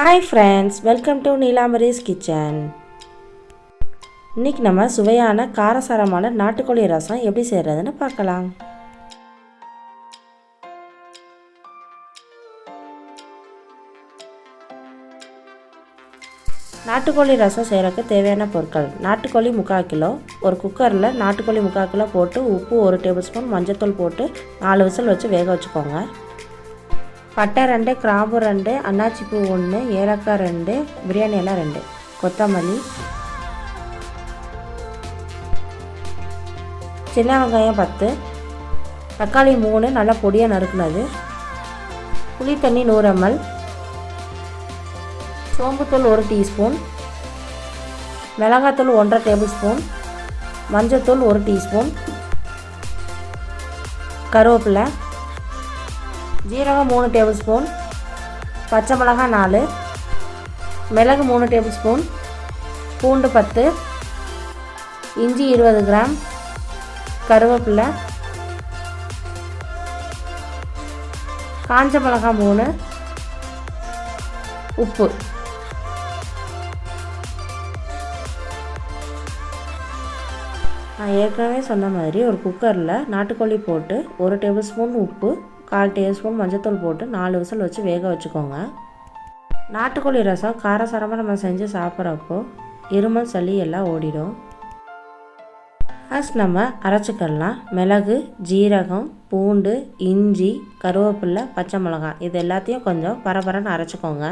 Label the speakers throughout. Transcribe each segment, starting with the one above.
Speaker 1: Hi friends, welcome to Neelambari's kitchen. இன்றைக்கி நம்ம சுவையான காரசாரமான நாட்டுக்கோழி ரசம் எப்படி செய்கிறதுன்னு பார்க்கலாம். நாட்டுக்கோழி ரசம் செய்கிறதுக்கு தேவையான பொருட்கள்: நாட்டுக்கோழி 3/4 கிலோ, ஒரு குக்கரில் நாட்டுக்கோழி 3/4 கிலோ போட்டு உப்பு 1 டேபிள் ஸ்பூன், மஞ்சத்தூள் போட்டு 4 விசில் வச்சு வேக வச்சுக்கோங்க. பட்டை 2, கிராம்பு 2, அன்னாச்சி பூ 1, ஏலக்காய் 2, பிரியாணி இலை 2, கொத்தமல்லி, சின்ன வெங்காயம் 10, தக்காளி 3 நல்லா பொடியாக நறுக்குனது, புளி தண்ணி 100 ml, சோம்புத்தூள் 1 டீஸ்பூன், மிளகாத்தூள் 1/2 டேபிள் ஸ்பூன், மஞ்சத்தூள் 1 டீஸ்பூன், கருவேப்பிலை, ஜீரகம் 3 டேபிள் ஸ்பூன், பச்சை மிளகாய் 4, மிளகு 3 டேபிள் ஸ்பூன், பூண்டு 10, இஞ்சி 20 கிராம், கருவேப்பிலை, காஞ்ச மிளகாய் 3, உப்பு. நான் ஏற்கனவே சொன்ன மாதிரி ஒரு குக்கரில் நாட்டுக்கோழி போட்டு 1 டேபிள் ஸ்பூன் உப்பு, 1/4 டீஸ்பூன் மஞ்சத்தூள் போட்டு 4 விசில் வச்சு வேக வச்சுக்கோங்க. நாட்டுக்கோழி ரசம் காரசாரமாக நம்ம செஞ்சு சாப்பிட்றப்போ இருமல் சளி எல்லாம் ஓடிடும். ஃபஸ்ட் நம்ம அரைச்சிக்கலாம். மிளகு, ஜீரகம், பூண்டு, இஞ்சி, கருவேப்பிலை, பச்சை மிளகாய் இது எல்லாத்தையும் கொஞ்சம் பரபரன்னு அரைச்சிக்கோங்க.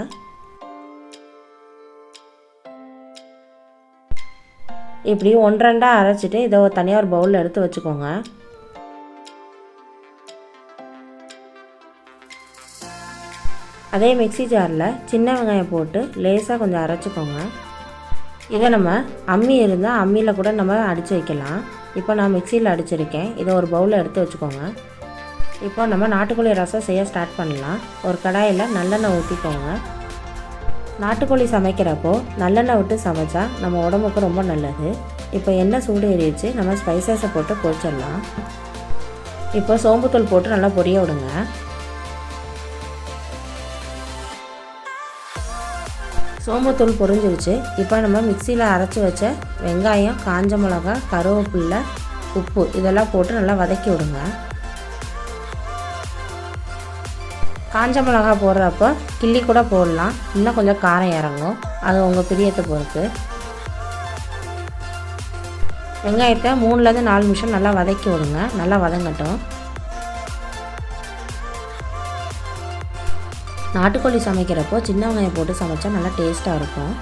Speaker 1: இப்படி 1-2 அரைச்சிட்டு இதை தனியாக ஒரு பவுலில் எடுத்து வச்சுக்கோங்க. அதே மிக்ஸி ஜாரில் சின்ன வெங்காயம் போட்டு லேசாக கொஞ்சம் அரைச்சிக்கோங்க. இதை நம்ம அம்மி இருந்தால் அம்மியில் கூட நம்ம அடித்து வைக்கலாம். இப்போ நான் மிக்சியில் அடிச்சிருக்கேன். இதை ஒரு பவுலில் எடுத்து வச்சுக்கோங்க. இப்போ நம்ம நாட்டுக்கோழி ரசம் செய்ய ஸ்டார்ட் பண்ணலாம். ஒரு கடாயில் நல்லெண்ணெய் ஊற்றிக்கோங்க. நாட்டுக்கோழி சமைக்கிறப்போ நல்லெண்ணெய் விட்டு சமைச்சா நம்ம உடம்புக்கு ரொம்ப நல்லது. இப்போ எண்ணெய் சூடு ஏறிடுச்சு. நம்ம ஸ்பைசஸை போட்டு பொரிச்சிடலாம். இப்போ சோம்புத்தூள் போட்டு நல்லா பொரிய விடுங்க. சோம்புத்தூள் பொரிஞ்சிருச்சு. இப்போ நம்ம மிக்சியில் அரைச்சி வச்ச வெங்காயம், காஞ்ச மிளகாய், கருவேப்பிலை, உப்பு இதெல்லாம் போட்டு நல்லா வதக்கி விடுங்க. காஞ்ச மிளகாய் போடுறப்போ கிள்ளி கூட போடலாம், இன்னும் கொஞ்சம் காரம் இறங்கும். அது உங்கள் பிரியத்தை பொறுத்து. வெங்காயத்தை 3-4 நிமிஷம் நல்லா வதக்கி விடுங்க. நல்லா வதங்கட்டும். நாட்டுக்கோழி சமைக்கிறப்போ சின்ன வெங்காயம் போட்டு சமைச்சா நல்லா டேஸ்ட்டாக இருக்கும்.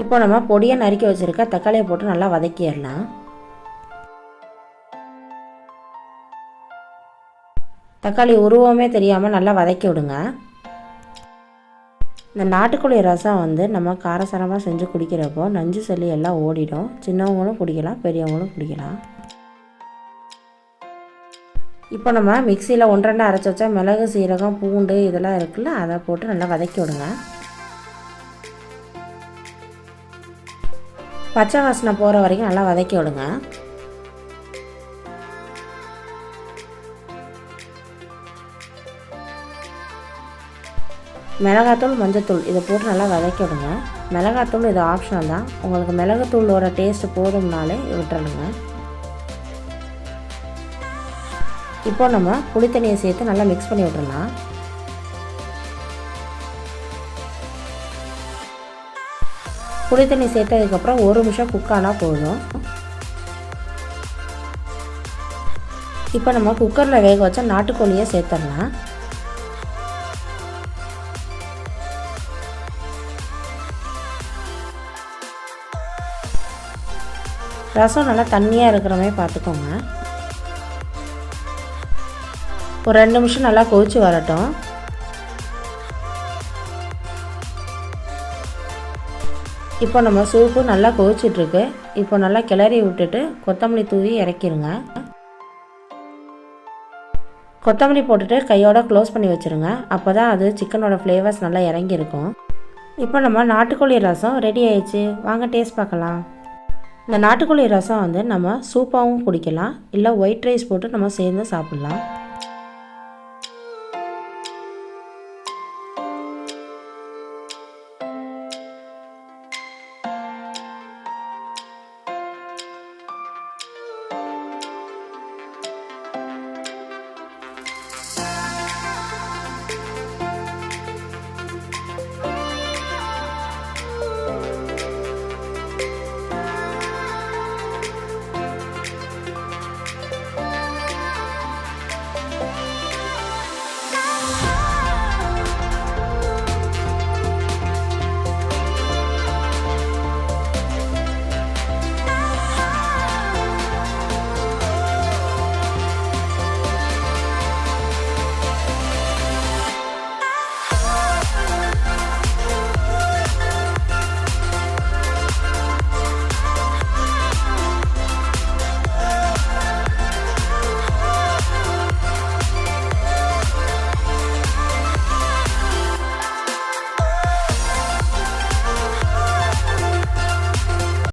Speaker 1: இப்போ நம்ம பொடியை நறுக்கி வச்சுருக்க தக்காளியை போட்டு நல்லா வதக்கிடலாம். தக்காளி உருவமே தெரியாமல் நல்லா வதக்கி விடுங்க. இந்த நாட்டுக்கோழி ரசம் நம்ம காரசாரமாக செஞ்சு குடிக்கிறப்போ நஞ்சு சளி எல்லாம் ஓடிடும். சின்னவங்களும் குடிக்கலாம், பெரியவங்களும் குடிக்கலாம். இப்போ நம்ம மிக்சியில் 1-2 அரைச்சி வச்சா மிளகு, சீரகம், பூண்டு இதெல்லாம் இருக்குல்ல, அதை போட்டு நல்லா வதக்கி விடுங்க. பச்சை வாசனை போகிற வரைக்கும் நல்லா வதக்கி விடுங்க. மிளகாத்தூள், மஞ்சத்தூள் இதை போட்டு நல்லா வதக்கி விடுங்க. மிளகாத்தூள் இது ஆப்ஷனல் தான். உங்களுக்கு மிளகாத்தூளோட டேஸ்ட்டு போதும்னாலே விட்டுறணுங்க. இப்போ நம்ம புளி தண்ணியை சேர்த்து நல்லா மிக்ஸ் பண்ணி விட்டுறலாம். புளி தண்ணி சேர்த்ததுக்கப்புறம் 1 நிமிஷம் குக் ஆனால் போதும். இப்போ நம்ம குக்கரில் வேக வச்ச நாட்டுக்கோழியை சேர்த்துடலாம். ரசம் நல்லா தண்ணியாக இருக்கிற மாதிரி பார்த்துக்கோங்க. ஒரு 2 நிமிஷம் நல்லா கொதிச்சு வரட்டும். இப்போ நம்ம சூப்பு நல்லா கொதிச்சிட்ருக்கு. இப்போ நல்லா கிளறி விட்டுட்டு கொத்தமல்லி தூவி இறக்கிடுங்க. கொத்தமல்லி போட்டுட்டு கையோட க்ளோஸ் பண்ணி வச்சுருங்க. அப்போ தான் அது சிக்கனோட ஃப்ளேவர்ஸ் நல்லா இறங்கியிருக்கும். இப்போ நம்ம நாட்டுக்கோழி ரசம் ரெடி ஆயிடுச்சு. வாங்க டேஸ்ட் பார்க்கலாம். இந்த நாட்டுக்கோழி ரசம் வந்து நம்ம சூப்பாகவும் குடிக்கலாம், இல்லை ஒயிட் ரைஸ் போட்டு நம்ம சேர்ந்து சாப்பிட்லாம்.